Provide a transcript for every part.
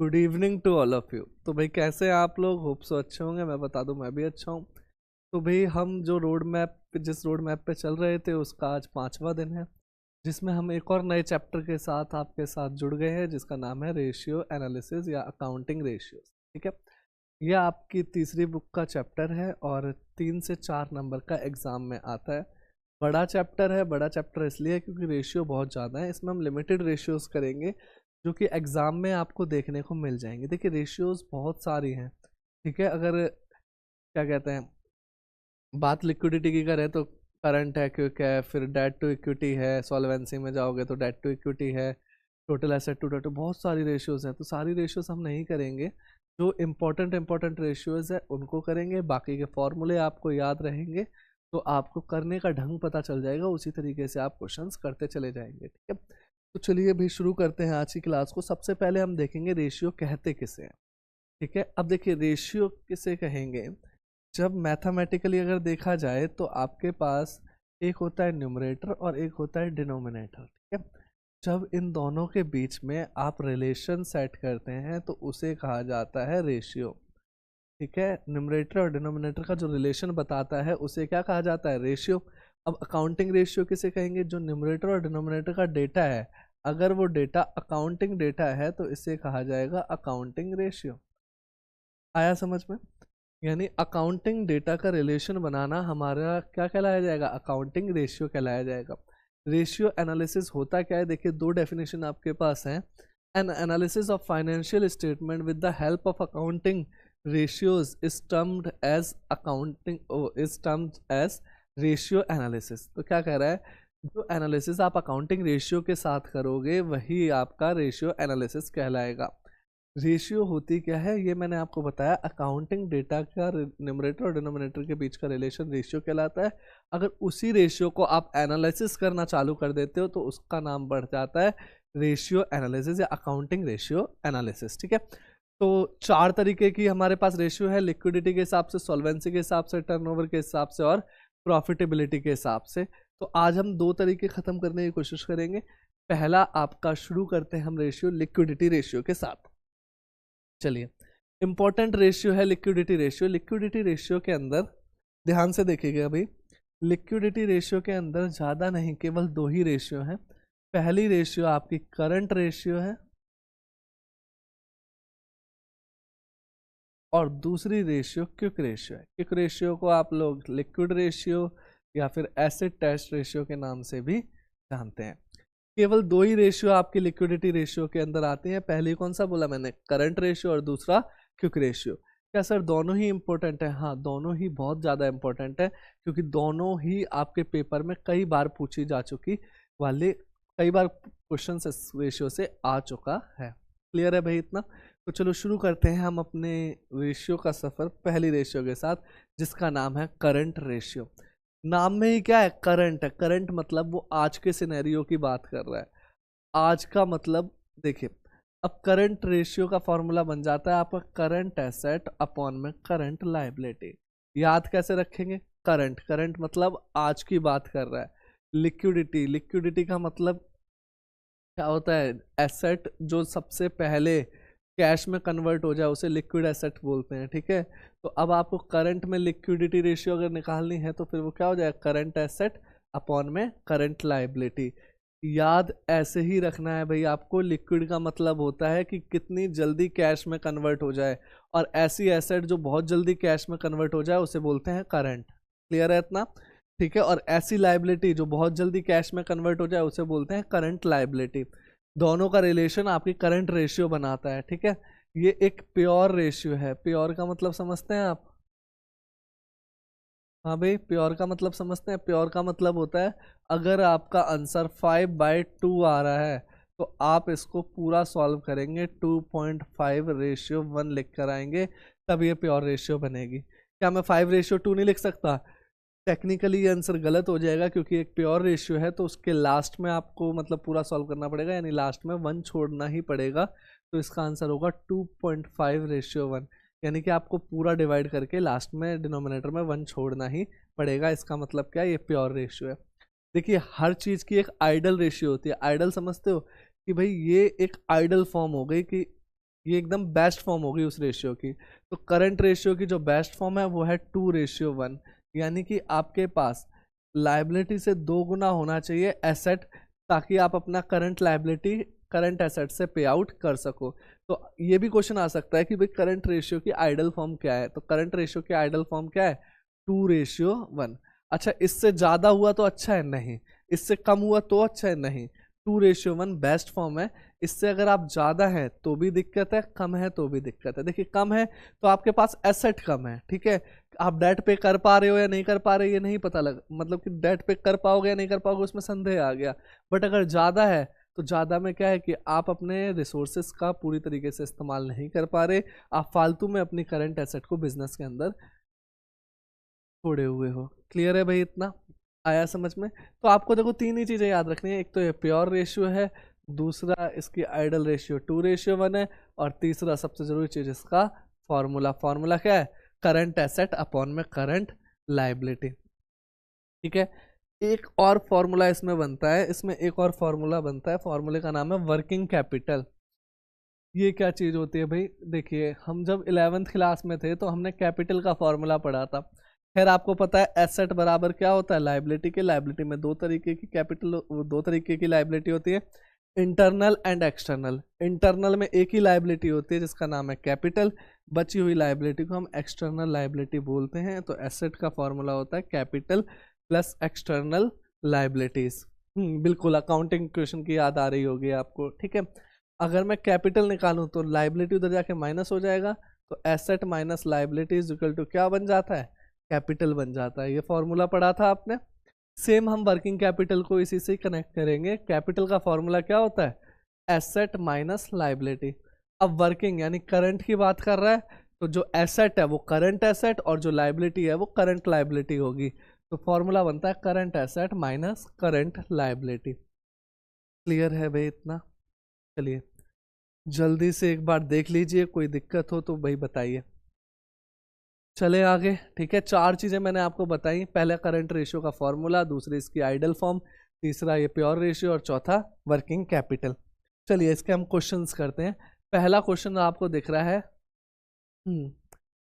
Good evening to all of you. तो भाई कैसे हैं आप लोग? होप सो अच्छे होंगे। मैं बता दूं मैं भी अच्छा हूं। तो भाई हम जिस रोड मैप पे चल रहे थे उसका आज 5वां दिन है, जिसमें हम एक और नए चैप्टर के साथ आपके साथ जुड़ गए हैं, जिसका नाम है रेशियो एनालिसिस या अकाउंटिंग रेशियोज। ठीक है, यह आपकी तीसरी बुक का चैप्टर है और 3 से 4 नंबर का एग्जाम में आता है। बड़ा चैप्टर है। बड़ा चैप्टर इसलिए क्योंकि रेशियो बहुत ज़्यादा है। इसमें हम लिमिटेड रेशियोज करेंगे जो कि एग्ज़ाम में आपको देखने को मिल जाएंगे। देखिए, रेशियोज बहुत सारी हैं। ठीक है, अगर क्या कहते हैं, बात लिक्विडिटी की करें तो करंट है, क्विक है, फिर डेट टू इक्विटी है, सॉल्वेंसी में जाओगे तो डेट टू इक्विटी है, टोटल एसेट टू डेट, बहुत सारी रेशियोज हैं। तो सारी रेशियोज हम नहीं करेंगे। जो इम्पोर्टेंट रेशियोज है उनको करेंगे। बाकी के फॉर्मूले आपको याद रहेंगे तो आपको करने का ढंग पता चल जाएगा। उसी तरीके से आप क्वेश्चंस करते चले जाएंगे। ठीक है, तो चलिए भी शुरू करते हैं आज की क्लास को। सबसे पहले हम देखेंगे रेशियो कहते किसे हैं। ठीक है, अब देखिए रेशियो किसे कहेंगे। जब मैथमेटिकली अगर देखा जाए तो आपके पास एक होता है न्यूमरेटर और एक होता है डिनोमिनेटर। ठीक है, जब इन दोनों के बीच में आप रिलेशन सेट करते हैं तो उसे कहा जाता है रेशियो। ठीक है, न्यूमरेटर और डिनोमिनेटर का जो रिलेशन बताता है उसे क्या कहा जाता है? रेशियो। अब अकाउंटिंग रेशियो किसे कहेंगे? जो न्यूमरेटर और डिनोमिनेटर का डेटा है, अगर वो डेटा अकाउंटिंग डेटा है तो इसे कहा जाएगा अकाउंटिंग रेशियो। आया समझ में? यानी अकाउंटिंग डेटा का रिलेशन बनाना हमारा क्या कहलाया जाएगा? अकाउंटिंग रेशियो कहलाया जाएगा। रेशियो एनालिसिस होता क्या है? देखिए, दो डेफिनेशन आपके पास हैं। N analysis of financial statement with the help of accounting ratios is termed as ratio analysis. तो क्या कह रहा है? जो एनालिसिस आप अकाउंटिंग रेशियो के साथ करोगे वही आपका रेशियो एनालिसिस कहलाएगा। रेशियो होती क्या है ये मैंने आपको बताया। अकाउंटिंग डेटा का न्यूमरेटर और डिनोमिनेटर के बीच का रिलेशन रेशियो कहलाता है। अगर उसी रेशियो को आप एनालिसिस करना चालू कर देते हो तो उसका नाम बढ़ जाता है रेशियो एनालिसिस या अकाउंटिंग रेशियो एनालिसिस। ठीक है, तो 4 तरीके की हमारे पास रेशियो है। लिक्विडिटी के हिसाब से, सॉल्वेंसी के हिसाब से, टर्नओवर के हिसाब से और प्रॉफिटेबिलिटी के हिसाब से। तो आज हम 2 तरीके खत्म करने की कोशिश करेंगे। पहला आपका शुरू करते हैं हम रेशियो लिक्विडिटी रेशियो के साथ। चलिए, इंपॉर्टेंट रेशियो है लिक्विडिटी रेशियो। लिक्विडिटी रेशियो के अंदर ध्यान से देखिएगा अभी, लिक्विडिटी रेशियो के अंदर ज़्यादा नहीं, केवल 2 ही रेशियो हैं। पहली रेशियो आपकी करंट रेशियो है और दूसरी रेशियो क्विक रेशियो है। क्विक रेशियो को आप लोग लिक्विड रेशियो या फिर एसिड टेस्ट रेशियो के नाम से भी जानते हैं। केवल 2 ही रेशियो आपकी लिक्विडिटी रेशियो के अंदर आते हैं। पहली कौन सा बोला मैंने? करंट रेशियो, और दूसरा क्विक रेशियो। क्या सर दोनों ही इंपॉर्टेंट है? हाँ, दोनों ही बहुत ज़्यादा इंपॉर्टेंट है, क्योंकि दोनों ही आपके पेपर में कई बार पूछी जा चुकी वाले, कई बार क्वेश्चन इस रेशियो से आ चुका है। क्लियर है भाई इतना? तो चलो शुरू करते हैं हम अपने रेशियो का सफ़र पहली रेशियो के साथ, जिसका नाम है करंट रेशियो। नाम में ही क्या है? करंट है। करंट मतलब वो आज के सिनेरियो की बात कर रहा है। आज का मतलब देखिए, अब करंट रेशियो का फॉर्मूला बन जाता है आपका करंट एसेट अपॉन में करंट लायबिलिटी। याद कैसे रखेंगे? करंट, करंट मतलब आज की बात कर रहा है। लिक्विडिटी, लिक्विडिटी का मतलब क्या होता है? एसेट जो सबसे पहले कैश में कन्वर्ट हो जाए उसे लिक्विड एसेट बोलते हैं। ठीक है, तो अब आपको करंट में लिक्विडिटी रेशियो अगर निकालनी है तो फिर वो क्या हो जाएगा? करंट एसेट अपॉन में करंट लायबिलिटी। याद ऐसे ही रखना है भाई आपको। लिक्विड का मतलब होता है कि कितनी जल्दी कैश में कन्वर्ट हो जाए, और ऐसी एसेट जो बहुत जल्दी कैश में कन्वर्ट हो जाए उसे बोलते हैं करंट। क्लियर है इतना? ठीक है, और ऐसी लायबिलिटी जो बहुत जल्दी कैश में कन्वर्ट हो जाए उसे बोलते हैं करंट लायबिलिटी। दोनों का रिलेशन आपकी करंट रेशियो बनाता है। ठीक है, ये एक प्योर रेशियो है। प्योर का मतलब समझते हैं आप? हाँ भाई, प्योर का मतलब समझते हैं? प्योर का मतलब होता है अगर आपका आंसर 5/2 आ रहा है तो आप इसको पूरा सॉल्व करेंगे, 2.5:1 लिख कर आएंगे, तब ये प्योर रेशियो बनेगी। क्या मैं 5:2 नहीं लिख सकता? टेक्निकली ये आंसर गलत हो जाएगा, क्योंकि एक प्योर रेशियो है तो उसके लास्ट में आपको मतलब पूरा सॉल्व करना पड़ेगा, यानी लास्ट में 1 छोड़ना ही पड़ेगा। तो इसका आंसर होगा 2.5:1, यानी कि आपको पूरा डिवाइड करके लास्ट में डिनोमिनेटर में 1 छोड़ना ही पड़ेगा। इसका मतलब क्या? ये प्योर रेशियो है। देखिए, हर चीज़ की एक आइडल रेशियो होती है। आइडल समझते हो कि भाई ये एक आइडल फॉर्म हो गई कि ये एकदम बेस्ट फॉर्म होगी उस रेशियो की। तो करंट रेशियो की जो बेस्ट फॉर्म है वो है 2:1, यानी कि आपके पास लाइबिलिटी से 2 गुना होना चाहिए एसेट, ताकि आप अपना करंट लाइबिलिटी करंट एसेट से पे आउट कर सको। तो ये भी क्वेश्चन आ सकता है कि भाई करंट रेशियो की आइडल फॉर्म क्या है, तो करंट रेशियो की आइडल फॉर्म क्या है, 2:1। अच्छा, इससे ज्यादा हुआ तो अच्छा है, नहीं। इससे कम हुआ तो अच्छा है, नहीं। 2:1 बेस्ट फॉर्म है। इससे अगर आप ज्यादा है तो भी दिक्कत है, कम है तो भी दिक्कत है। देखिए कम है तो आपके पास एसेट कम है, ठीक है, आप डेट पे कर पा रहे हो या नहीं कर पा रहे ये नहीं पता लग, मतलब कि डेट पे कर पाओगे या नहीं कर पाओगे उसमें संदेह आ गया। बट अगर ज्यादा है तो ज्यादा में क्या है कि आप अपने रिसोर्सेस का पूरी तरीके से इस्तेमाल नहीं कर पा रहे, आप फालतू में अपनी करंट एसेट को बिजनेस के अंदर छोड़े हुए हो। क्लियर है भाई, इतना आया समझ में? तो आपको देखो 3 ही चीजें याद रखनी है, एक तो ये प्योर रेशियो है, दूसरा इसकी आइडल रेशियो 2:1 है, और तीसरा सबसे जरूरी चीज इसका फॉर्मूला। फॉर्मूला क्या है, करंट एसेट अपॉन में करंट लाइबिलिटी। ठीक है, एक और फॉर्मूला इसमें बनता है, इसमें एक और फॉर्मूला बनता है, फॉर्मूले का नाम है वर्किंग कैपिटल। ये क्या चीज होती है भाई, देखिए हम जब 11th क्लास में थे तो हमने कैपिटल का फॉर्मूला पढ़ा था। खैर आपको पता है एसेट बराबर क्या होता है, लाइबिलिटी के। लाइबिलिटी में 2 तरीके की कैपिटल, 2 तरीके की लाइबिलिटी होती है, इंटरनल एंड एक्सटर्नल। इंटरनल में एक ही लाइबिलिटी होती है जिसका नाम है कैपिटल, बची हुई लाइबिलिटी को हम एक्सटर्नल लाइबिलिटी बोलते हैं। तो एसेट का फॉर्मूला होता है कैपिटल प्लस एक्सटर्नल लाइबिलिटीज। बिल्कुल अकाउंटिंग क्वेश्चन की याद आ रही होगी आपको, ठीक है। अगर मैं कैपिटल निकालूं तो लाइबिलिटी उधर जाके माइनस हो जाएगा, तो asset minus liability is equal to क्या बन जाता है, कैपिटल बन जाता है। ये फॉर्मूला पढ़ा था आपने। सेम हम वर्किंग कैपिटल को इसी से कनेक्ट करेंगे। कैपिटल का फॉर्मूला क्या होता है, एसेट माइनस लाइबिलिटी। अब वर्किंग यानी करंट की बात कर रहा है, तो जो एसेट है वो करंट एसेट और जो लाइबिलिटी है वो करंट लाइबिलिटी होगी। तो फॉर्मूला बनता है current asset minus current liability. Clear है भाई इतना? चलिए जल्दी से एक बार देख लीजिए, कोई दिक्कत हो तो भाई बताइए। चले आगे, ठीक है। 4 चीजें मैंने आपको बताई, पहला करंट रेशियो का फॉर्मूला, दूसरी इसकी आइडल फॉर्म, तीसरा ये प्योर रेशियो, और चौथा वर्किंग कैपिटल। चलिए इसके हम क्वेश्चंस करते हैं। पहला क्वेश्चन आपको दिख रहा है,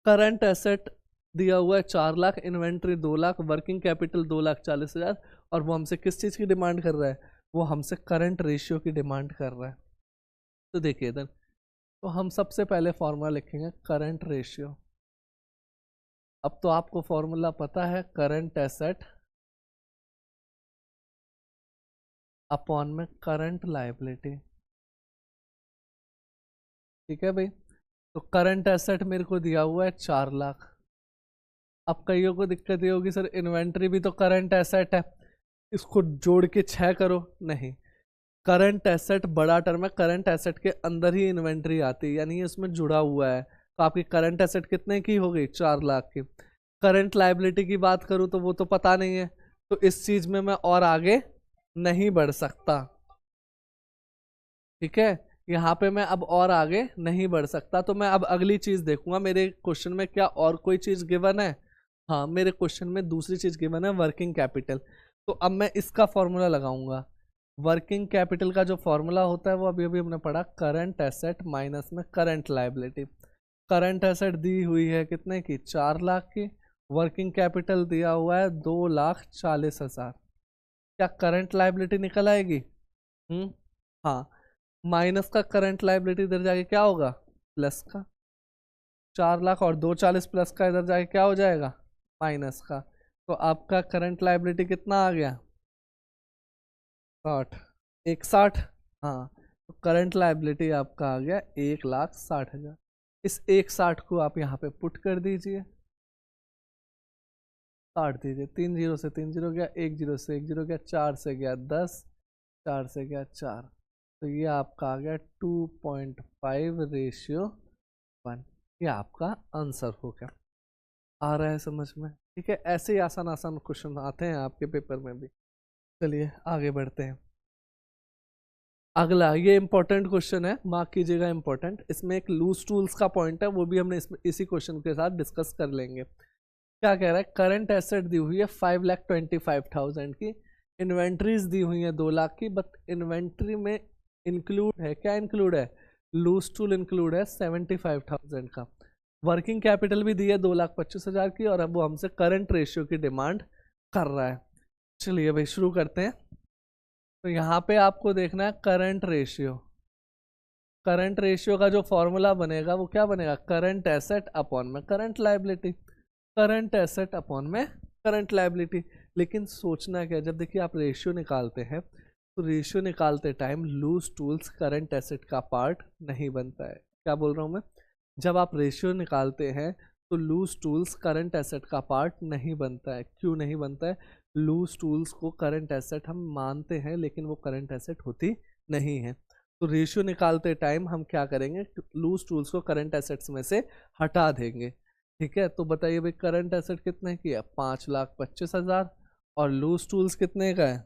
करंट एसेट दिया हुआ है 4 lakh, inventory 2 lakh, working capital 2,40,000, और वो हमसे किस चीज की डिमांड कर रहा है, वो हमसे करंट रेशियो की डिमांड कर रहा है। तो देखिए इधर, तो हम सबसे पहले फॉर्मूला लिखेंगे करंट रेशियो। अब तो आपको फॉर्मूला पता है, करंट एसेट अपॉन में करंट लायबिलिटी। ठीक है भाई, तो करंट एसेट मेरे को दिया हुआ है 4 लाख। अब कईयों को दिक्कत ये होगी, सर इन्वेंट्री भी तो करंट एसेट है, इसको जोड़ के 6 करो। नहीं, करंट एसेट बड़ा टर्म है, करंट एसेट के अंदर ही इन्वेंट्री आती है, यानी इसमें जुड़ा हुआ है। तो आपकी करंट एसेट कितने की हो गई, 4 लाख की। करंट लायबिलिटी की बात करूं तो वो तो पता नहीं है, तो इस चीज में मैं और आगे नहीं बढ़ सकता। ठीक है, यहाँ पे मैं अब और आगे नहीं बढ़ सकता, तो मैं अब अगली चीज देखूंगा मेरे क्वेश्चन में क्या और कोई चीज गिवन है। हाँ, मेरे क्वेश्चन में दूसरी चीज गिवन है, वर्किंग कैपिटल। तो अब मैं इसका फॉर्मूला लगाऊंगा। वर्किंग कैपिटल का जो फॉर्मूला होता है वो अभी अभी हमने पढ़ा, करंट एसेट माइनस में करंट लायबिलिटी। करंट एसेट दी हुई है कितने की, 4 लाख की। वर्किंग कैपिटल दिया हुआ है 2,40,000। क्या करंट लायबिलिटी निकल आएगी? हाँ, माइनस का करंट लायबिलिटी इधर जाके क्या होगा, प्लस का। 4 लाख और 2,40 प्लस का इधर जाके क्या हो जाएगा, माइनस का। तो आपका करंट लायबिलिटी कितना आ गया, 60, 160। हाँ, तो करंट लायबिलिटी आपका आ गया 1,60,000। इस 160 को आप यहाँ पे पुट कर दीजिए, काट दीजिए। 3 जीरो से 3 जीरो गया, 1 जीरो से 1 जीरो गया, 4 से गया 10, 4 से गया 4। तो ये आपका आ गया 2.5:1। ये आपका आंसर हो गया। आ रहा है समझ में? ठीक है, ऐसे ही आसान आसान क्वेश्चन आते हैं आपके पेपर में भी। चलिए आगे बढ़ते हैं। अगला ये इंपॉर्टेंट क्वेश्चन है, मार्क कीजिएगा इंपॉर्टेंट। इसमें एक लूज टूल्स का पॉइंट है, वो भी हमने इसमें इसी क्वेश्चन के साथ डिस्कस कर लेंगे। क्या कह रहा है, करंट एसेट दी हुई है 5,25,000 की, इन्वेंट्रीज दी हुई है 2 लाख की, बट इन्वेंट्री में इंक्लूड है क्या, इंक्लूड है लूज टूल इंक्लूड है 75,000 का, वर्किंग कैपिटल भी दी है 2,25,000 की, और अब वो हमसे करंट रेशियो की डिमांड कर रहा है। चलिए भाई शुरू करते हैं। तो यहाँ पे आपको देखना है करंट रेशियो। करंट रेशियो का जो फॉर्मूला बनेगा वो क्या बनेगा, करंट एसेट अपॉन में current liability, current asset upon में करंट लाइबिलिटी। लेकिन सोचना क्या, जब देखिए आप रेशियो निकालते हैं तो रेशियो निकालते time loose tools current asset का पार्ट नहीं बनता है। क्या बोल रहा हूँ मैं, जब आप रेशियो निकालते हैं तो लूज टूल्स करंट एसेट का पार्ट नहीं बनता है। क्यों नहीं बनता है, लूज टूल्स को करंट एसेट हम मानते हैं लेकिन वो करंट एसेट होती नहीं है। तो रेशियो निकालते टाइम हम क्या करेंगे, लूज टूल्स को करंट एसेट्स में से हटा देंगे। ठीक है, तो बताइए भाई करंट एसेट कितने की है, 5,25,000, और लूज टूल्स कितने का है,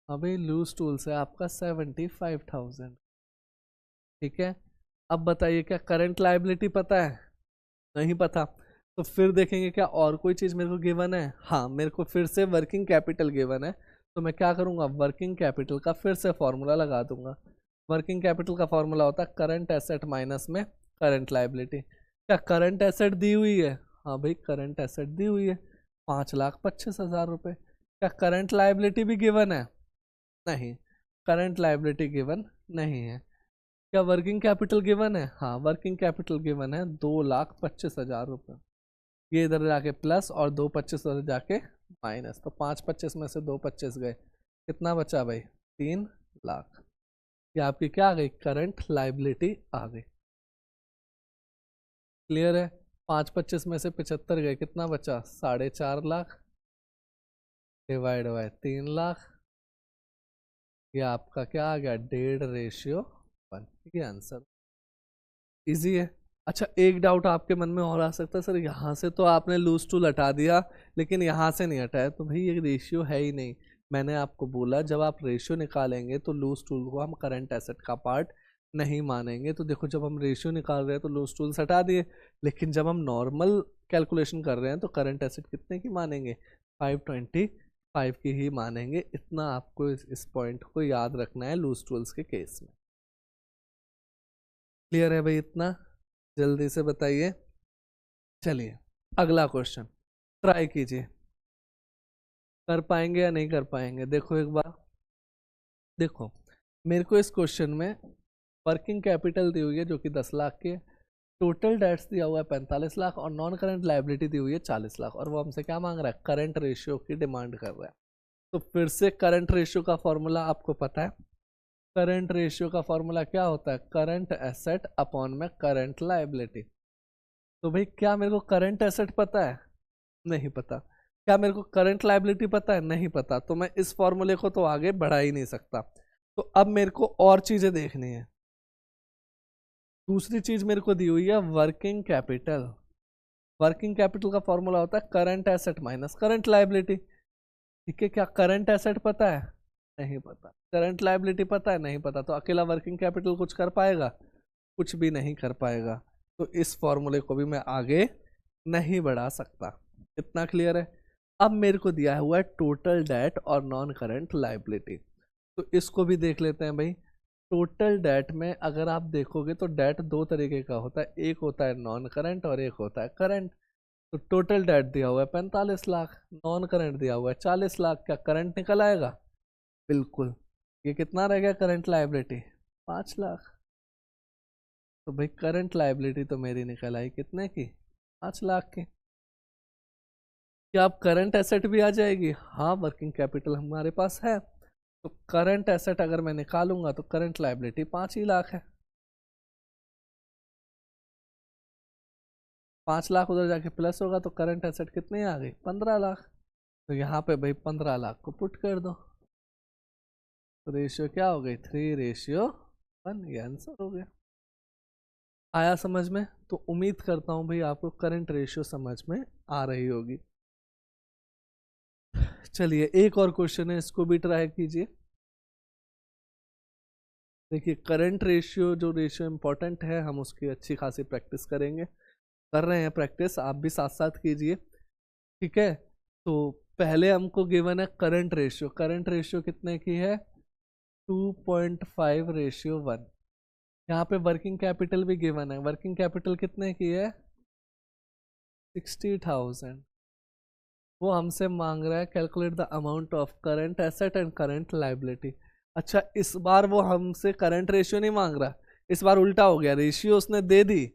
अभी लूज टूल्स है आपका 75,000। ठीक है, अब बताइए क्या करंट लायबिलिटी पता है, नहीं पता। तो फिर देखेंगे क्या और कोई चीज़ मेरे को गिवन है, हाँ मेरे को फिर से वर्किंग कैपिटल गिवन है। तो मैं क्या करूँगा, वर्किंग कैपिटल का फिर से फॉर्मूला लगा दूंगा। वर्किंग कैपिटल का फॉर्मूला होता है करंट एसेट माइनस में करंट लायबिलिटी। क्या करंट एसेट दी हुई है, हाँ भाई करंट एसेट दी हुई है 5,25,000 रुपये। क्या करंट लायबिलिटी भी गिवन है, नहीं, करंट लायबिलिटी गिवन नहीं है। क्या वर्किंग कैपिटल गिवन है, हाँ वर्किंग कैपिटल गिवन है 2,25,000 रुपये। ये इधर जाके प्लस और 2,25 उधर जाके माइनस, तो 5,25 में से 2,25 गए, कितना बचा भाई, 3,00,000। ये आपकी क्या आ गई, करंट लाइबिलिटी आ गई। क्लियर है, 5,25 में से 75 गए, कितना बचा, 4,50,000 डिवाइड बाय 3,00,000। ये आपका क्या आ गया, 1.5:1। ये आंसर इजी है। अच्छा एक डाउट आपके मन में और आ सकता है, सर यहाँ से तो आपने लूज टूल हटा दिया लेकिन यहाँ से नहीं हटाया, तो भाई ये रेशियो है ही नहीं। मैंने आपको बोला जब आप रेशियो निकालेंगे तो लूज टूल को हम करंट एसेट का पार्ट नहीं मानेंगे। तो देखो जब हम रेशियो निकाल रहे हैं तो लूज टूल्स हटा दिए, लेकिन जब हम नॉर्मल कैलकुलेशन कर रहे हैं तो करंट एसेट कितने की मानेंगे, 525 की ही मानेंगे। इतना आपको इस पॉइंट को याद रखना है लूज टूल्स के केस में। क्लियर है भाई, इतना जल्दी से बताइए। चलिए अगला क्वेश्चन ट्राई कीजिए, कर पाएंगे या नहीं कर पाएंगे। देखो एक बार, देखो मेरे को इस क्वेश्चन में वर्किंग कैपिटल दी हुई है जो कि 10 लाख के, टोटल डेट्स दिया हुआ है 45 लाख, और नॉन करंट लाइबिलिटी दी हुई है 40 लाख, और वो हमसे क्या मांग रहा है, करंट रेशियो की डिमांड कर रहा है। तो फिर से करंट रेशियो का फॉर्मूला आपको पता है, करंट रेशियो का फॉर्मूला क्या होता है, करंट एसेट अपॉन में करंट लाइबिलिटी। तो भाई क्या मेरे को करंट एसेट पता है, नहीं पता। क्या मेरे को करंट लायबिलिटी पता है, नहीं पता। तो मैं इस फॉर्मूले को तो आगे बढ़ा ही नहीं सकता। तो अब मेरे को और चीजें देखनी है। दूसरी चीज मेरे को दी हुई है वर्किंग कैपिटल। वर्किंग कैपिटल का फॉर्मूला होता है current asset minus current liability. ठीक है, क्या करंट एसेट पता है, नहीं पता। करंट लायबिलिटी पता है, नहीं पता। तो अकेला वर्किंग कैपिटल कुछ कर पाएगा, कुछ भी नहीं कर पाएगा। तो इस फॉर्मूले को भी मैं आगे नहीं बढ़ा सकता। इतना क्लियर है। अब मेरे को दिया हुआ है टोटल डेट और नॉन करंट लायबिलिटी, तो इसको भी देख लेते हैं भाई। टोटल डेट में अगर आप देखोगे तो डेट दो तरीके का होता है, एक होता है नॉन करंट और एक होता है करंट। तो टोटल डेट दिया हुआ है 45 लाख, नॉन करंट दिया हुआ है 40 लाख। क्या करंट निकल आएगा, बिल्कुल। ये कितना रह गया करंट लायबिलिटी, 5 लाख। तो भाई करंट लायबिलिटी तो मेरी निकल आई कितने की, 5 लाख की। क्या अब करंट एसेट भी आ जाएगी, हाँ वर्किंग कैपिटल हमारे पास है। तो करंट एसेट अगर मैं निकालूंगा तो करंट लायबिलिटी 5 ही लाख है। 5 लाख उधर जाके प्लस होगा तो करंट एसेट कितने आ गई, 15 लाख। तो यहाँ पे भाई 15 लाख को पुट कर दो, तो रेशियो क्या हो गई, 3:1। ये आंसर हो गया। आया समझ में। तो उम्मीद करता हूँ भाई आपको करंट रेशियो समझ में आ रही होगी। चलिए एक और क्वेश्चन है, इसको भी ट्राई कीजिए। देखिए करंट रेशियो जो रेशियो इंपॉर्टेंट है, हम उसकी अच्छी खासी प्रैक्टिस करेंगे, कर रहे हैं प्रैक्टिस, आप भी साथ साथ कीजिए। ठीक है, तो पहले हमको गिवन है करंट रेशियो। करंट रेशियो कितने की है, 2.5:1। यहाँ पे वर्किंग कैपिटल भी गिवन है। वर्किंग कैपिटल कितने की है? 60,000। वो हमसे मांग रहा है calculate the amount of current asset and current liability. अच्छा, इस बार वो हमसे करंट रेशियो नहीं मांग रहा, इस बार उल्टा हो गया, रेशियो उसने दे दी,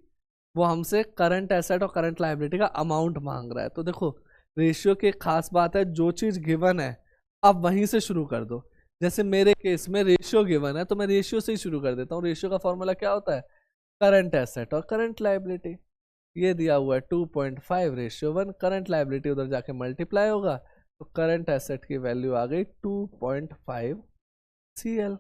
वो हमसे करंट एसेट और करंट लाइबिलिटी का अमाउंट मांग रहा है। तो देखो रेशियो की एक खास बात है, जो चीज गिवन है अब वहीं से शुरू कर दो। जैसे मेरे केस में रेशियो गिवन है तो मैं रेशियो से ही शुरू कर देता हूँ। रेशियो का फॉर्मूला क्या होता है? करंट एसेट और करंट लाइबिलिटी। ये दिया हुआ है 2.5:1। करंट लाइबिलिटी उधर जाके मल्टीप्लाई होगा तो करंट एसेट की वैल्यू आ गई 2.5 CL,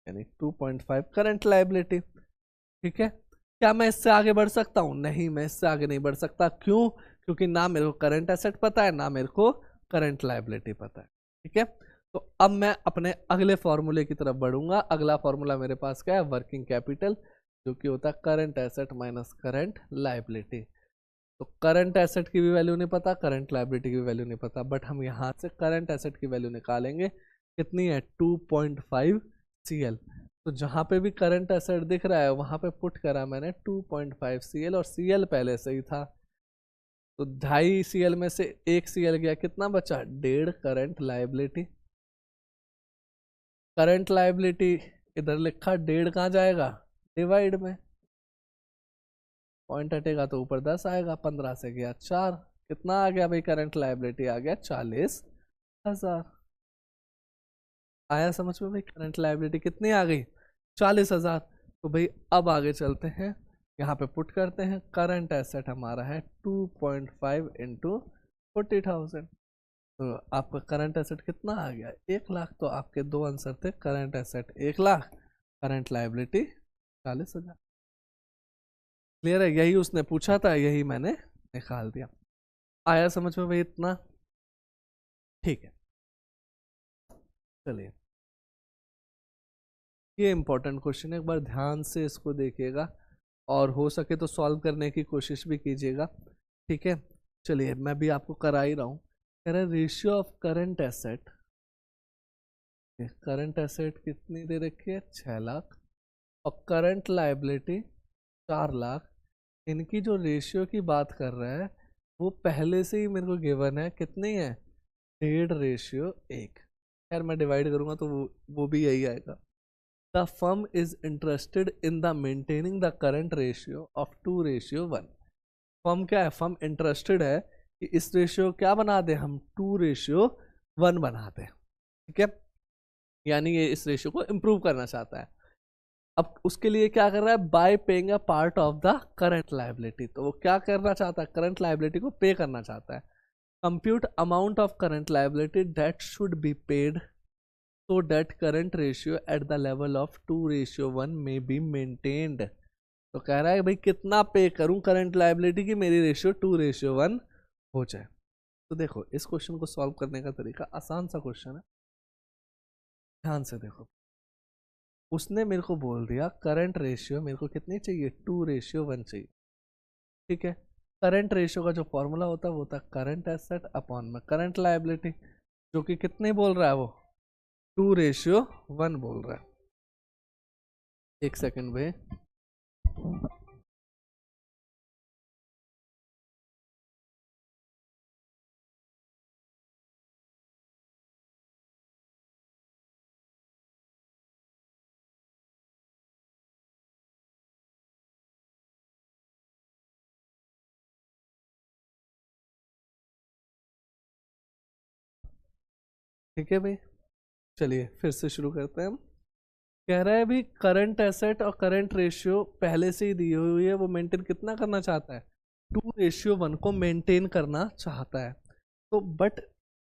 यानी 2.5 करंट लाइबिलिटी। ठीक है, क्या मैं इससे आगे बढ़ सकता हूँ? नहीं, मैं इससे आगे नहीं बढ़ सकता। क्यों? क्योंकि ना मेरे को करंट एसेट पता है ना मेरे को करंट लाइबिलिटी पता है। ठीक है, तो अब मैं अपने अगले फॉर्मूले की तरफ बढ़ूंगा। अगला फॉर्मूला मेरे पास क्या है? वर्किंग कैपिटल, जो कि होता है current asset minus current liability. तो करंट एसेट की भी वैल्यू नहीं पता, करंट लाइबिलिटी की भी वैल्यू नहीं पता, बट हम यहाँ से करंट एसेट की वैल्यू निकालेंगे। कितनी है? 2.5 CL। तो जहाँ पे भी करंट एसेट दिख रहा है वहाँ पे पुट करा मैंने 2.5 CL, और CL पहले से ही था तो 2.5 CL में से 1 CL गया, कितना बचा? 1.5 करंट लाइबिलिटी। करंट लाइबिलिटी इधर लिखा, 1.5 कहाँ जाएगा? डिवाइड में, पॉइंट हटेगा तो ऊपर 10 आएगा, 15 से गया 4, कितना आ गया भाई? करंट लाइबिलिटी आ गया 40,000। आया समझ में भाई? करंट लाइबिलिटी कितनी आ गई? 40,000। तो भाई अब आगे चलते हैं, यहाँ पे पुट करते हैं। करंट एसेट हमारा है 2.5 इंटू 40,000। तो आपका करंट एसेट कितना आ गया? 1 लाख। तो आपके दो आंसर थे, current asset 1 lakh, current liability 40,000। Clear है? यही उसने पूछा था, यही मैंने निकाल दिया। आया समझ में भाई इतना? ठीक है, चलिए ये इंपॉर्टेंट क्वेश्चन है, एक बार ध्यान से इसको देखिएगा और हो सके तो सॉल्व करने की कोशिश भी कीजिएगा। ठीक है, चलिए मैं भी आपको करा ही रहा हूँ। कह रहा है ratio of current asset, current asset कितनी दे रखी है? 6 लाख, और करंट लाइबिलिटी 4 लाख। इनकी जो रेशियो की बात कर रहा है वो पहले से ही मेरे को गिवन है, कितनी है? 1.5:1। यार मैं डिवाइड करूंगा तो वो भी यही आएगा। The firm is interested in the maintaining the current ratio of 2:1। Firm क्या है? फर्म इंटरेस्टेड है कि इस रेशियो क्या बना दे हम? 2:1 बना दे। ठीक है, यानी ये इस रेशियो को इंप्रूव करना चाहता है। अब उसके लिए क्या कर रहा है? Bye paying a part of the current liability. तो वो क्या करना चाहता है? करंट लाइबिलिटी को पे करना चाहता है। Compute amount of current liability that should be paid so that current ratio at the level of 2:1 may be maintained। तो कह रहा है भाई कितना पे करूं करंट लाइबिलिटी की मेरी रेशियो 2:1 हो जाए। तो देखो इस क्वेश्चन को सॉल्व करने का तरीका आसान सा क्वेश्चन है, ध्यान से देखो। उसने मेरे को बोल दिया करंट रेशियो मेरे को कितनी चाहिए? 2:1 चाहिए। ठीक है, करंट रेशियो का जो फॉर्मूला होता है वो होता है करंट एसेट अपॉन में करंट लाइबिलिटी, जो कि कितने बोल रहा है वो? 2:1 बोल रहा है। एक सेकंड भाई, ठीक है भाई, चलिए फिर से शुरू करते हैं हम। कह रहा है भी करंट एसेट और करंट रेशियो पहले से ही दी हुई है, वो मेंटेन कितना करना चाहता है? 2:1 को मेंटेन करना चाहता है। तो बट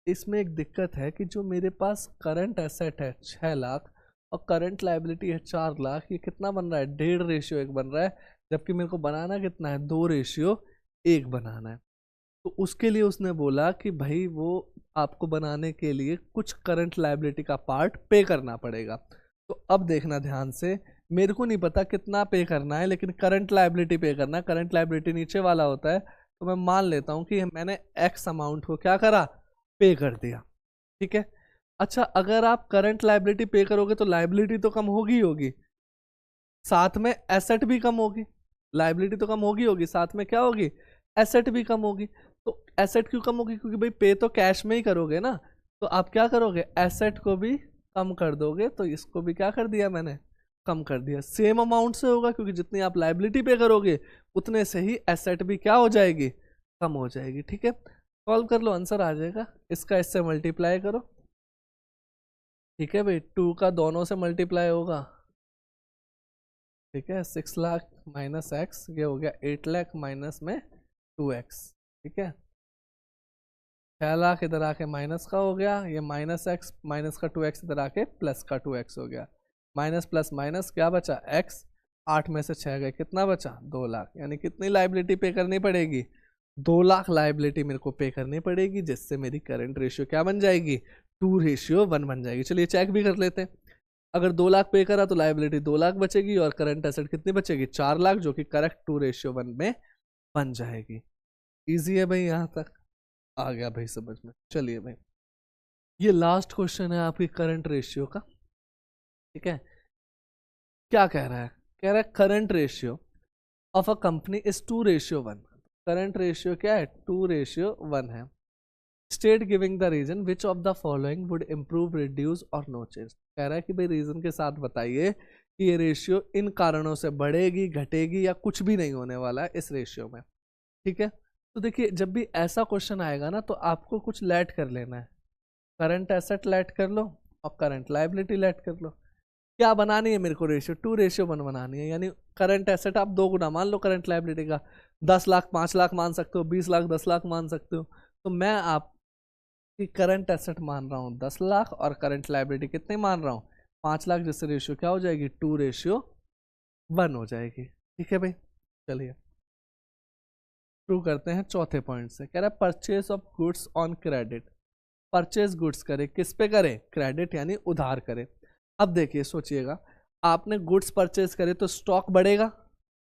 इसमें एक दिक्कत है कि जो मेरे पास करंट एसेट है 6 लाख और करंट लाइबिलिटी है 4 लाख, ये कितना बन रहा है? 1.5:1 बन रहा है, जबकि मेरे को बनाना कितना है? 2:1 बनाना है। तो उसके लिए उसने बोला कि भाई वो आपको बनाने के लिए कुछ करंट लाइबिलिटी का पार्ट पे करना पड़ेगा। तो अब देखना ध्यान से, मेरे को नहीं पता कितना पे करना है, लेकिन करंट लाइबिलिटी पे करना है। करंट लाइबिलिटी नीचे वाला होता है, तो मैं मान लेता हूँ कि मैंने एक्स अमाउंट को क्या करा? पे कर दिया। ठीक है, अच्छा, अगर आप करंट लाइबिलिटी पे करोगे तो लाइबिलिटी तो कम होगी होगी, साथ में एसेट भी कम होगी। लाइबिलिटी तो कम होगी साथ में क्या होगी, एसेट भी कम होगी। तो एसेट क्यों कम होगी, क्योंकि भाई पे तो कैश में ही करोगे ना, तो आप क्या करोगे, एसेट को भी कम कर दोगे। तो इसको भी क्या कर दिया मैंने, कम कर दिया। सेम अमाउंट से होगा, क्योंकि जितनी आप लाइबिलिटी पे करोगे उतने से ही एसेट भी क्या हो जाएगी, कम हो जाएगी। ठीक है, सॉल्व कर लो, आंसर आ जाएगा। इसका इससे मल्टीप्लाई करो। ठीक है भाई, 2 का दोनों से मल्टीप्लाई होगा। ठीक है, 6 लाख माइनस एक्स, ये हो गया 8 लाख माइनस में 2x। ठीक है, 6 लाख इधर आके माइनस का हो गया, ये माइनस एक्स माइनस का 2x इधर आके प्लस का 2x हो गया। माइनस प्लस माइनस क्या बचा, x। 8 में से 6 गए, कितना बचा, 2 लाख। यानी कितनी लाइबिलिटी पे करनी पड़ेगी, 2 लाख लाइबिलिटी मेरे को पे करनी पड़ेगी, जिससे मेरी करंट रेशियो क्या बन जाएगी, 2:1 बन जाएगी। चलिए चेक भी कर लेते हैं। अगर 2 लाख पे करा तो लाइबिलिटी 2 लाख बचेगी, और करंट एसेट कितनी बचेगी, 4 लाख, जो कि करेक्ट 2:1 में बन जाएगी। इजी है भाई, यहां तक आ गया भाई समझ में। चलिए भाई, ये लास्ट क्वेश्चन है आपकी करंट रेशियो का। ठीक है, क्या कह रहा है, कह रहा है current ratio of a company is 2:1। Current ratio क्या है, 2:1 है। State giving the reason which of the following would improve, reduce और नो चेंज। कह रहा है कि भाई रीजन के साथ बताइए कि ये रेशियो इन कारणों से बढ़ेगी, घटेगी, या कुछ भी नहीं होने वाला है इस रेशियो में। ठीक है, तो देखिए जब भी ऐसा क्वेश्चन आएगा ना, तो आपको कुछ लेट कर लेना है। करंट एसेट लेट कर लो और करंट लाइबिलिटी लेट कर लो। क्या बनानी है मेरे को, रेशियो 2:1 बनानी है। यानी करंट एसेट आप 2 गुना मान लो करंट लाइबिलिटी का, 10 लाख 5 लाख मान सकते हो, 20 लाख 10 लाख मान सकते हो। तो मैं आपकी करंट एसेट मान रहा हूँ 10 लाख, और करंट लाइबिलिटी कितने मान रहा हूँ, 5 लाख, जिससे रेशियो क्या हो जाएगी, 2:1 हो जाएगी। ठीक है भाई, चलिए शुरू करते हैं चौथे पॉइंट से। कह रहा है purchase of goods on credit. Purchase goods करे, किस पे करे, क्रेडिट यानी उधार करे। अब देखिए सोचिएगा, आपने गुड्स परचेज करे तो स्टॉक बढ़ेगा,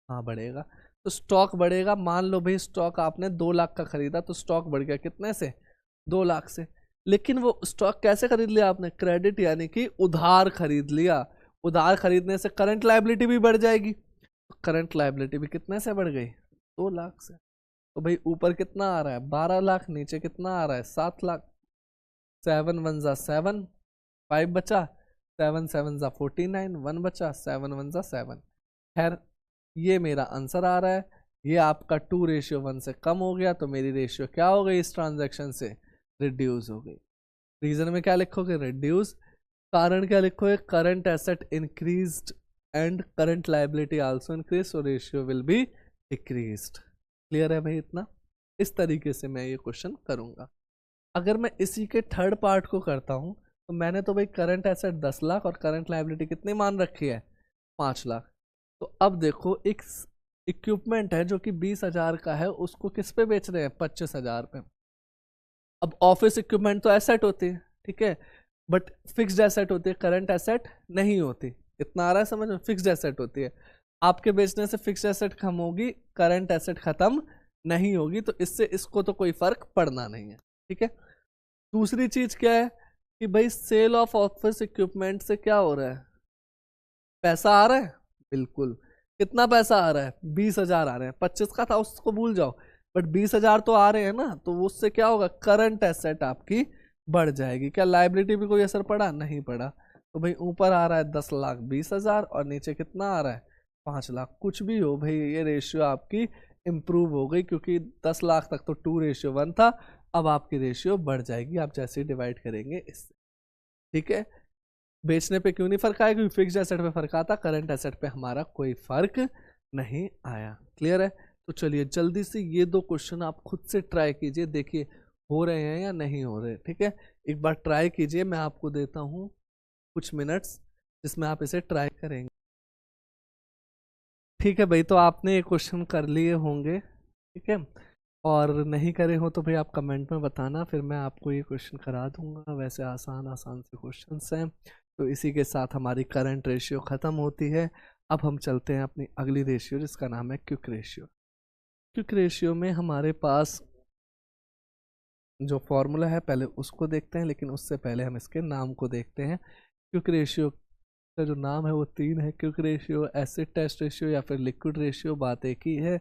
हाँ बढ़ेगा। तो स्टॉक बढ़ेगा, मान लो भाई स्टॉक आपने 2 लाख का खरीदा, तो स्टॉक बढ़ गया कितने से, 2 लाख से। लेकिन वो स्टॉक कैसे खरीद लिया आपने, क्रेडिट यानी कि उधार खरीद लिया। उधार खरीदने से करंट लाइबिलिटी भी बढ़ जाएगी। तो करंट लाइबिलिटी भी कितने से बढ़ गई, 2 लाख से। तो भाई ऊपर कितना आ रहा है, 12 लाख, नीचे कितना आ रहा है, 7 लाख। 7 1 जा 7, 5 बचा, 7 7 जा 49, 1 बचा, 7 1 जा 7। खैर ये मेरा आंसर आ रहा है। ये आपका 2:1 से कम हो गया, तो मेरी रेशियो क्या हो गई इस ट्रांजैक्शन से, रिड्यूस हो गई। रीजन में क्या लिखोगे, रिड्यूस। कारण क्या लिखोगे, current asset increased and current liability also increase, so ratio will be decreased. Clear है भाई इतना। इस तरीके से मैं ये क्वेश्चन करूंगा। अगर मैं इसी के थर्ड पार्ट को करता हूं, तो मैंने तो भाई करंट एसेट 10 लाख और करंट लाइबिलिटी कितनी मान रखी है, 5 लाख। तो अब देखो एक इक्विपमेंट है जो कि 20,000 का है, उसको किस पे बेच रहे हैं, 25,000 पे। अब ऑफिस इक्विपमेंट तो एसेट होती है, ठीक है, बट फिक्स्ड एसेट होती है, करंट एसेट नहीं होती। इतना आ रहा है समझ में, फिक्स्ड एसेट होती है। आपके बेचने से फिक्स्ड एसेट कम होगी, करंट एसेट खत्म नहीं होगी, तो इससे इसको तो कोई फर्क पड़ना नहीं है। ठीक है, दूसरी चीज क्या है कि भाई सेल ऑफ ऑफिस इक्विपमेंट से क्या हो रहा है, पैसा आ रहा है, बिल्कुल। कितना पैसा आ रहा है, 20,000 आ रहे हैं। 25 का था उसको भूल जाओ, बट 20,000 तो आ रहे हैं ना, तो उससे क्या होगा, करंट एसेट आपकी बढ़ जाएगी। क्या लाइबिलिटी भी कोई असर पड़ा, नहीं पड़ा। तो भाई ऊपर आ रहा है 10 लाख 20,000, और नीचे कितना आ रहा है, 5 लाख। कुछ भी हो भाई, ये रेशियो आपकी इंप्रूव हो गई, क्योंकि 10 लाख तक तो 2:1 था, अब आपकी रेशियो बढ़ जाएगी आप जैसे ही डिवाइड करेंगे इससे। ठीक है, बेचने पे क्यों नहीं फर्क आया, क्योंकि फिक्स्ड एसेट पे फर्क आता, करंट एसेट पे हमारा कोई फर्क नहीं आया। क्लियर है। तो चलिए जल्दी से ये 2 क्वेश्चन आप खुद से ट्राई कीजिए, देखिए हो रहे हैं या नहीं हो रहे। ठीक है, एक बार ट्राई कीजिए, मैं आपको देता हूँ कुछ मिनट्स जिसमें आप इसे ट्राई करेंगे। ठीक है भाई, तो आपने ये क्वेश्चन कर लिए होंगे, ठीक है, और नहीं करे हो तो भाई आप कमेंट में बताना, फिर मैं आपको ये क्वेश्चन करा दूंगा। वैसे आसान आसान से क्वेश्चंस हैं। तो इसी के साथ हमारी करंट रेशियो ख़त्म होती है। अब हम चलते हैं अपनी अगली रेशियो, जिसका नाम है क्विक रेशियो। क्विक रेशियो में हमारे पास जो फॉर्मूला है पहले उसको देखते हैं, लेकिन उससे पहले हम इसके नाम को देखते हैं। क्विक रेशियो का जो नाम है वो 3 है, quick ratio, acid test ratio या फिर लिक्विड रेशियो, बात एक ही है।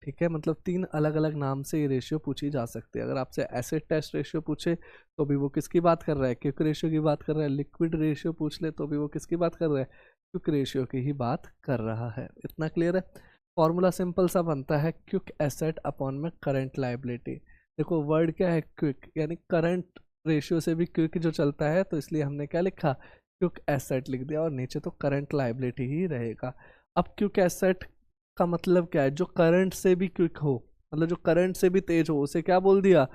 ठीक है, मतलब 3 अलग अलग नाम से ये रेशियो पूछी जा सकती है। अगर आपसे एसिड टेस्ट रेशियो पूछे तो भी वो किसकी बात कर रहा है, क्विक रेशियो की बात कर रहा है। लिक्विड रेशियो पूछ ले तो भी वो किसकी बात कर रहा है, क्विक रेशियो की ही बात कर रहा है। इतना क्लियर है। फॉर्मूला सिंपल सा बनता है, क्विक एसेट अपॉन में करंट लाइबिलिटी। देखो वर्ड क्या है, क्विक, यानी करंट रेशियो से भी क्विक जो चलता है, तो इसलिए हमने क्या लिखा, क्विक एसेट लिख दिया, और नीचे तो करंट लाइबिलिटी ही रहेगा। अब क्विक एसेट का मतलब क्या है, जो करंट से भी क्विक हो, मतलब जो करंट से भी तेज हो, उसे क्या बोल दिया,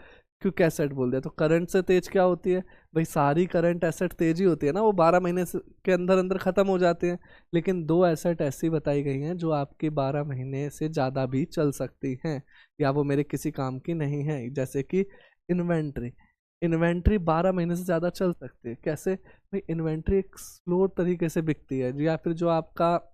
क्विक एसेट बोल दिया। तो करंट से तेज क्या होती है भाई, सारी करंट एसेट तेज ही होती है ना, वो 12 महीने के अंदर अंदर खत्म हो जाते हैं। लेकिन 2 एसेट ऐसी बताई गई हैं जो आपके 12 महीने से ज़्यादा भी चल सकती हैं, या वो मेरे किसी काम की नहीं है। जैसे कि इन्वेंट्री, इन्वेंट्री 12 महीने से ज़्यादा चल सकती है। कैसे भाई, इन्वेंट्री एक स्लो तरीके से बिकती है, या फिर जो आपका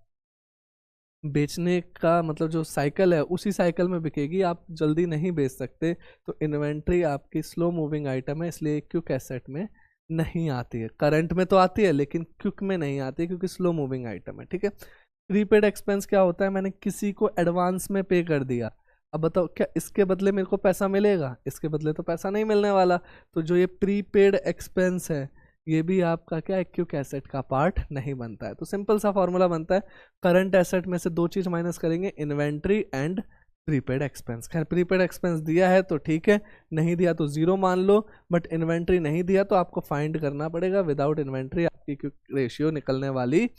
बेचने का मतलब जो साइकिल है उसी साइकिल में बिकेगी, आप जल्दी नहीं बेच सकते। तो इन्वेंट्री आपकी स्लो मूविंग आइटम है, इसलिए क्विक एसेट में नहीं आती है। करंट में तो आती है लेकिन क्विक में नहीं आती है, क्योंकि स्लो मूविंग आइटम है। ठीक है। प्रीपेड एक्सपेंस क्या होता है, मैंने किसी को एडवांस में पे कर दिया, अब बताओ क्या इसके बदले मेरे को पैसा मिलेगा, इसके बदले तो पैसा नहीं मिलने वाला। तो जो ये प्रीपेड एक्सपेंस है ये भी आपका क्या है, क्विक एसेट का पार्ट नहीं बनता है। तो सिंपल सा फॉर्मूला बनता है, करंट एसेट में से 2 चीज माइनस करेंगे, इन्वेंट्री एंड प्रीपेड एक्सपेंस। खैर प्रीपेड एक्सपेंस दिया है तो ठीक है, नहीं दिया तो 0 मान लो, बट इन्वेंट्री नहीं दिया तो आपको फाइंड करना पड़ेगा। विदाउट इन्वेंट्री आपकी क्विक रेशियो निकलने वाली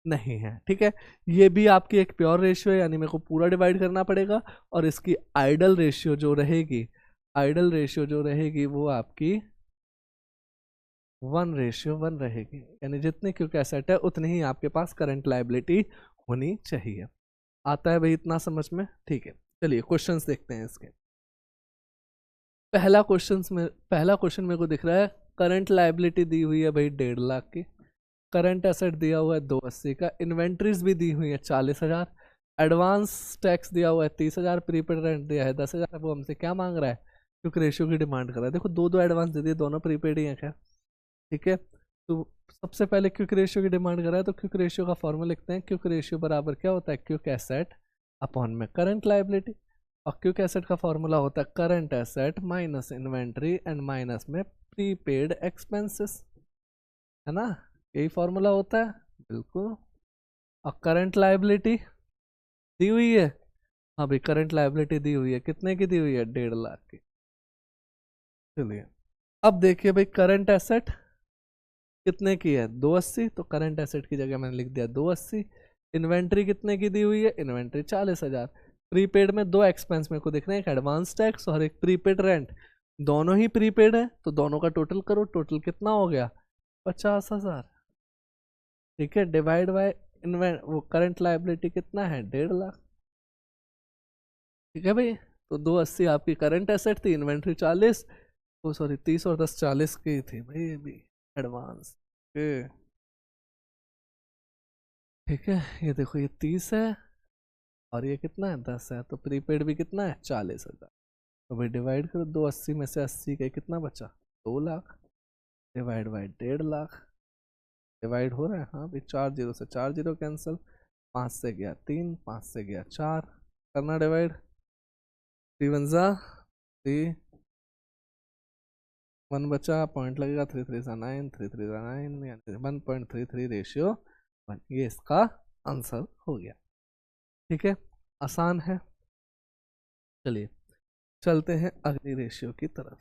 नहीं है। ठीक है, ये भी आपकी एक प्योर रेशियो है, यानी मेरे को पूरा डिवाइड करना पड़ेगा। और इसकी आइडल रेशियो जो रहेगी, आइडल रेशियो जो रहेगी वो आपकी 1:1 रहेगी, यानी जितने क्विक एसेट है उतनी ही आपके पास करंट लाइबिलिटी होनी चाहिए। आता है भाई इतना समझ में? ठीक है, चलिए क्वेश्चंस देखते हैं इसके। पहला क्वेश्चन मेरे को दिख रहा है, करंट लाइबिलिटी दी हुई है भाई 1.5 लाख की, करंट एसेट दिया हुआ है 280 का, इन्वेंट्रीज भी दी हुई है 40,000, एडवांस टैक्स दिया हुआ है 30,000, प्रीपेड रेंट दिया है 10,000। वो हमसे क्या मांग रहा है, क्योंकि रेशियो की डिमांड कर रहा है। देखो दो दो एडवांस दे दिए, दोनों प्रीपेड ही है क्या। ठीक है, तो सबसे पहले क्विक रेशियो की डिमांड कर रहा है, तो क्विक रेशियो का फॉर्मूला लिखते हैं। क्विक रेशियो बराबर क्या होता है, क्विक एसेट अपॉन में करंट लाइबिलिटी। और क्विक एसेट का फॉर्मूला होता है current asset minus inventory and minus में प्रीपेड एक्सपेंसेस, है ना, यही फॉर्मूला होता है बिल्कुल। और करंट लाइबिलिटी दी हुई है, हाँ भाई करंट लाइबिलिटी दी हुई है, कितने की दी हुई है, 1.5 लाख की। चलिए अब देखिए भाई, करंट एसेट कितने की है, 280, तो करंट एसेट की जगह मैंने लिख दिया 280। इन्वेंट्री कितने की दी हुई है, इन्वेंट्री 40,000। प्रीपेड में 2 एक्सपेंस मेरे को दिख रहे हैं, एक एडवांस टैक्स और एक प्रीपेड रेंट, दोनों ही प्रीपेड है, तो दोनों का टोटल करो, टोटल कितना हो गया, 50,000। ठीक है, डिवाइड बाय वो करंट लाइबिलिटी कितना है, 1.5 लाख। ठीक है भाई, तो 280 आपकी करंट एसेट थी, इन्वेंट्री 40, ओ सॉरी 30 और 10 40 की थी भाई ये भी एडवांस। ठीक है, ये देखो ये 30 है और ये कितना है, 10 है, तो प्रीपेड भी कितना है, 40,000। तो भाई डिवाइड करो, 280 में से 80 का कितना बचा, 2 lakh, divide by 1.5 lakh. Divide हो रहा है, हाँ भाई 4 जीरो से 4 जीरो कैंसिल, 5 से गया 3, 5 से गया 4, करना डिवाइड, 3 वन जा 3, 1 बचा, पॉइंट लगेगा, 3 3 सा 9, 3 3 सा 9, यानी 1.33 रेशियो 1, ये इसका आंसर हो गया। ठीक है, आसान है। चलिए चलते हैं अगली रेशियो की तरफ,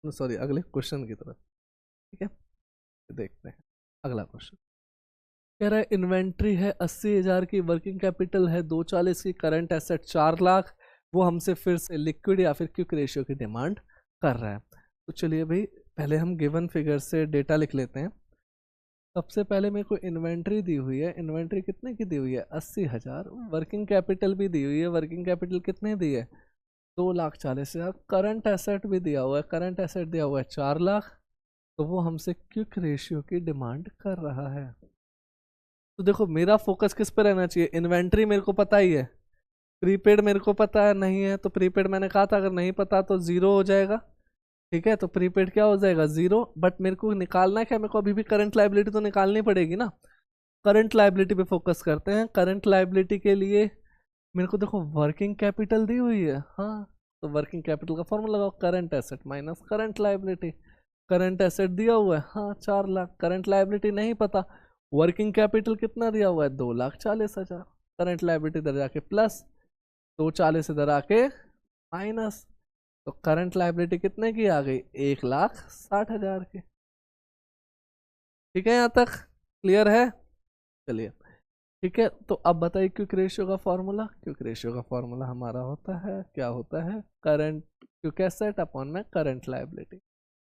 सॉरी अगले क्वेश्चन की तरफ। ठीक है, देखते हैं अगला क्वेश्चन। कह रहा है इन्वेंट्री है 80,000 की, वर्किंग कैपिटल है 240 की, करंट एसेट 4 लाख। वो हमसे फिर से लिक्विड या फिर क्विक रेशियो की डिमांड कर रहा है। तो चलिए भाई पहले हम गिवन फिगर से डेटा लिख लेते हैं। सबसे पहले मेरे को इन्वेंट्री दी हुई है, इन्वेंट्री कितने की दी हुई है, 80,000। वर्किंग कैपिटल भी दी हुई है, वर्किंग कैपिटल कितने दी है, 2,40,000। करंट एसेट भी दिया हुआ है, करंट एसेट दिया हुआ है 4 लाख। तो वो हमसे क्विक रेशियो की डिमांड कर रहा है। तो देखो मेरा फोकस किस पे रहना चाहिए, इन्वेंट्री मेरे को पता ही है, प्रीपेड मेरे को पता है नहीं है, तो प्रीपेड मैंने कहा था अगर नहीं पता तो जीरो हो जाएगा। ठीक है, तो प्रीपेड क्या हो जाएगा, जीरो। बट मेरे को निकालना है क्या, मेरे को अभी भी करंट लाइबिलिटी तो निकालनी पड़ेगी ना। करंट लाइबिलिटी पे फोकस करते हैं। करंट लाइबिलिटी के लिए मेरे को देखो वर्किंग कैपिटल दी हुई है, हाँ, तो वर्किंग कैपिटल का फॉर्मूला लगाओ, current asset minus current liability. Current asset दिया हुआ है हाँ 4 लाख, करंट लाइबिलिटी नहीं पता, वर्किंग कैपिटल कितना दिया हुआ है 2,40,000, करंट लाइबिलिटी इधर जाके प्लस, 240 इधर आके माइनस, तो करंट लाइबिलिटी कितने की आ गई, 1,60,000 की। ठीक है, यहाँ तक क्लियर है। चलिए ठीक है, तो अब बताइए क्विक रेशियो का फॉर्मूला। क्विक रेशियो का फॉर्मूला हमारा होता है, क्या होता है, करंट क्विक एसेट अपॉन में करंट लाइबिलिटी।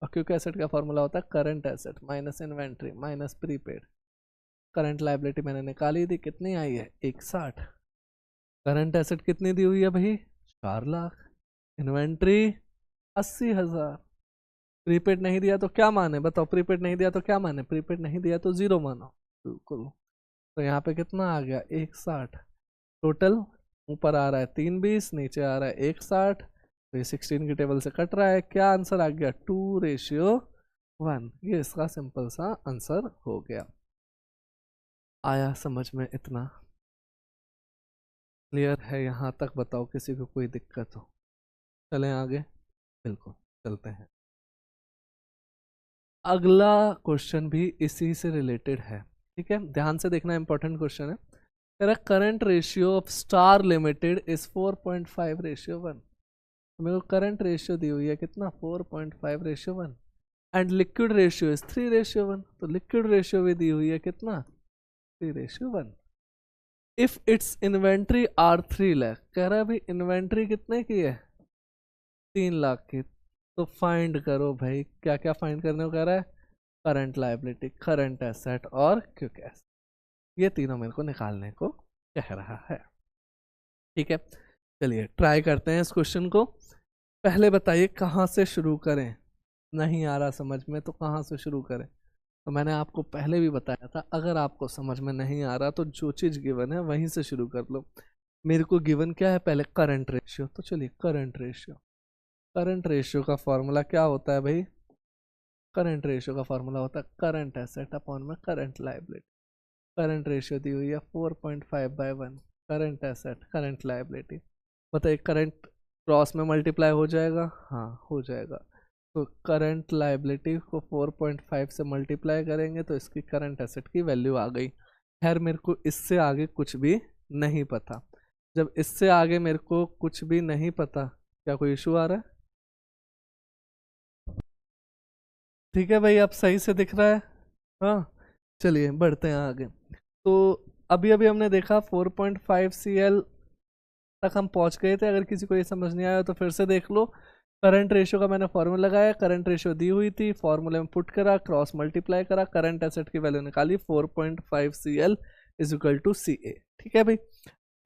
और क्विक एसेट का फॉर्मूला होता है current asset minus inventory minus prepaid. Current liability मैंने निकाली थी, कितनी आई है 160। करंट एसेट कितनी दी हुई है भाई 4 लाख, इन्वेंट्री 80,000। प्रीपेड नहीं दिया तो क्या माने बताओ, प्रीपेड नहीं दिया तो क्या माने, प्रीपेड नहीं दिया तो जीरो मानो, बिल्कुल। तो यहाँ पे कितना आ गया 160, टोटल ऊपर आ रहा है 320, नीचे आ रहा है 160, तो ये 16 की टेबल से कट रहा है, क्या आंसर आ गया 2:1। ये इसका सिंपल सा आंसर हो गया। आया समझ में इतना, क्लियर है यहाँ तक, बताओ किसी को कोई दिक्कत हो। चलें आगे, बिल्कुल चलते हैं। अगला क्वेश्चन भी इसी से रिलेटेड है, ठीक है, ध्यान से देखना, इंपॉर्टेंट क्वेश्चन है। तेरा current ratio of star limited is 4.5:1। तो मेरे को करंट रेशियो दी हुई है कितना 4.5:1, एंड लिक्विड रेशियो इज 3:1। तो लिक्विड रेशियो भी दी हुई है कितना 3:1। If it's inventory are 3 lakh, कह रहा है भाई इन्वेंट्री कितने की है 3 लाख की। तो फाइंड करो भाई, क्या क्या फाइंड करने को कह रहा है, करंट लाइबिलिटी, करंट एसेट और क्विक एसेट, ये तीनों मेरे को निकालने को कह रहा है। ठीक है, चलिए ट्राई करते हैं इस क्वेश्चन को। पहले बताइए कहाँ से शुरू करें, नहीं आ रहा समझ में तो कहाँ से शुरू करें। तो मैंने आपको पहले भी बताया था, अगर आपको समझ में नहीं आ रहा तो जो चीज़ गिवन है वहीं से शुरू कर लो। मेरे को गिवन क्या है पहले, करंट रेशियो, तो चलिए करंट रेशियो। करंट रेशियो का फॉर्मूला क्या होता है भाई, करंट रेशियो का फॉर्मूला होता है करंट एसेट अपॉन में करंट लाइबिलिटी। करंट रेशियो दी हुई है 4.5/1, करंट एसेट करंट लाइबिलिटी। बताइए करंट क्रॉस में मल्टीप्लाई हो जाएगा, हाँ हो जाएगा। तो करंट लाइबिलिटी को 4.5 से मल्टीप्लाई करेंगे तो इसकी करंट एसेट की वैल्यू आ गई। खैर मेरे को इससे आगे कुछ भी नहीं पता। जब इससे आगे मेरे को कुछ भी नहीं पता, क्या कोई इशू आ रहा है, ठीक है भाई, अब सही से दिख रहा है, हाँ। चलिए बढ़ते हैं आगे। तो अभी अभी हमने देखा 4.5 CL तक हम पहुंच गए थे। अगर किसी को ये समझ नहीं आया तो फिर से देख लो। करंट रेशियो का मैंने फॉर्मूला लगाया, करंट रेशियो दी हुई थी, फॉर्मूले में पुट करा, क्रॉस मल्टीप्लाई करा, करंट एसेट की वैल्यू निकाली 4.5 CL is equal to CA। ठीक है भाई,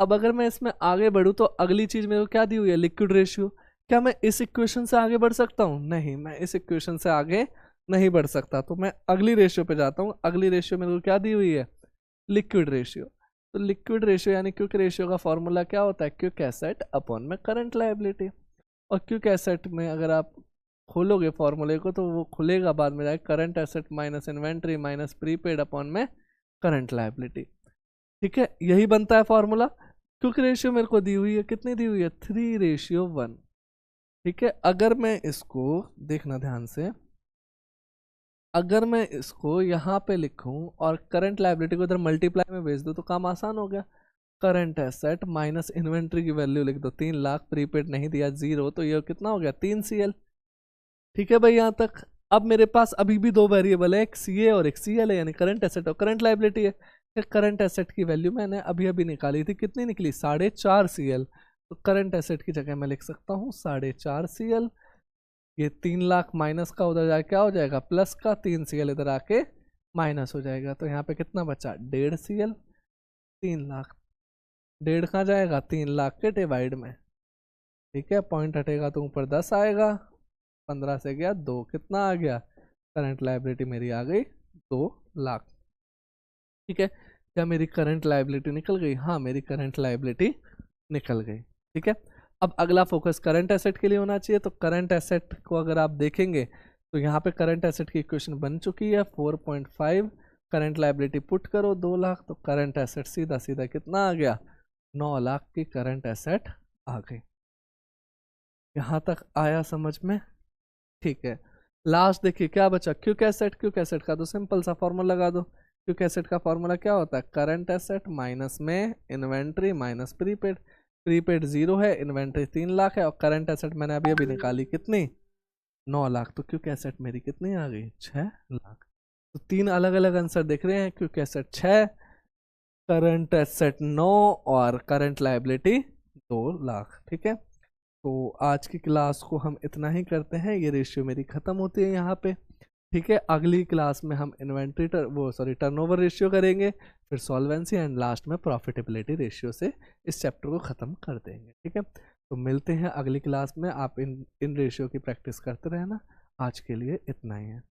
अब अगर मैं इसमें आगे बढ़ूँ तो अगली चीज मेरे को क्या दी हुई है, लिक्विड रेशियो। क्या मैं इस इक्वेशन से आगे बढ़ सकता हूँ, नहीं, मैं इस इक्वेशन से आगे नहीं बढ़ सकता। तो मैं अगली रेशियो पे जाता हूँ। अगली रेशियो मेरे को क्या दी हुई है, लिक्विड रेशियो। तो लिक्विड रेशियो यानी क्विक रेशियो का फॉर्मूला क्या होता है, क्विक एसेट अपॉन में करंट लाइबिलिटी। और क्विक एसेट में अगर आप खोलोगे फॉर्मूले को तो वो खुलेगा बाद में जाए current asset minus inventory minus prepaid upon में करंट लाइबिलिटी। ठीक है, यही बनता है फॉर्मूला। क्विक रेशियो मेरे को दी हुई है, कितनी दी हुई है 3:1। ठीक है, अगर मैं इसको देखना ध्यान से, अगर मैं इसको यहाँ पे लिखूं और करंट लाइबिलिटी को इधर मल्टीप्लाई में भेज दूं तो काम आसान हो गया। करंट एसेट माइनस इन्वेंट्री की वैल्यू लिख दो 3 लाख, प्रीपेड नहीं दिया 0, तो ये कितना हो गया 3 CL। ठीक है भाई, यहाँ तक। अब मेरे पास अभी भी दो वेरिएबल है, एक CA और एक CL है, यानी करंट एसेट और करंट लाइबिलिटी है। करंट एसेट की वैल्यू मैंने अभी अभी निकाली थी, कितनी निकली 4.5 CL। तो करंट एसेट की जगह मैं लिख सकता हूँ 4.5 CL। ये 3 लाख माइनस का उधर जाके क्या हो जाएगा, प्लस का, 3 CL इधर आके माइनस हो जाएगा। तो यहाँ पे कितना बचा 1.5 CL। 3 लाख, 1.5 कहाँ जाएगा 3 लाख के डिवाइड में। ठीक है, पॉइंट हटेगा तो ऊपर 10 आएगा, 15 से गया 2, कितना आ गया, करंट लाइबिलिटी मेरी आ गई 2 लाख। ठीक है, क्या मेरी करंट लाइबिलिटी निकल गई, हाँ मेरी करंट लाइबिलिटी निकल गई। ठीक है, अब अगला फोकस करंट एसेट के लिए होना चाहिए। तो करंट एसेट को अगर आप देखेंगे तो यहाँ पे करंट एसेट की इक्वेशन बन चुकी है 4.5, करंट लाइबिलिटी पुट करो 2 लाख, तो करंट एसेट सीधा सीधा कितना आ गया, 9 लाख की करंट एसेट आ गई। यहाँ तक आया समझ में? ठीक है, लास्ट देखिए क्या बचा, क्विक एसेट। क्विक एसेट का तो सिंपल सा फॉर्मूला लगा दो। क्विक एसेट का फॉर्मूला क्या होता है, करंट एसेट माइनस में इन्वेंट्री माइनस प्रीपेड। प्रीपेड 0 है, इन्वेंट्री 3 लाख है, और करंट एसेट मैंने अभी अभी निकाली कितनी, 9 लाख। तो क्विक एसेट मेरी कितनी आ गई, 6 लाख। तो 3 अलग अलग आंसर दिख रहे हैं, क्विक एसेट 6, करंट एसेट 9 और करंट लायबिलिटी 2 लाख। ठीक है, तो आज की क्लास को हम इतना ही करते हैं, ये रेशियो मेरी खत्म होती है यहाँ पे। ठीक है, अगली क्लास में हम इन्वेंट्री टर्नओवर रेशियो करेंगे, फिर सॉल्वेंसी एंड लास्ट में प्रॉफिटेबिलिटी रेशियो से इस चैप्टर को ख़त्म कर देंगे। ठीक है, तो मिलते हैं अगली क्लास में। आप इन रेशियो की प्रैक्टिस करते रहना। आज के लिए इतना ही है।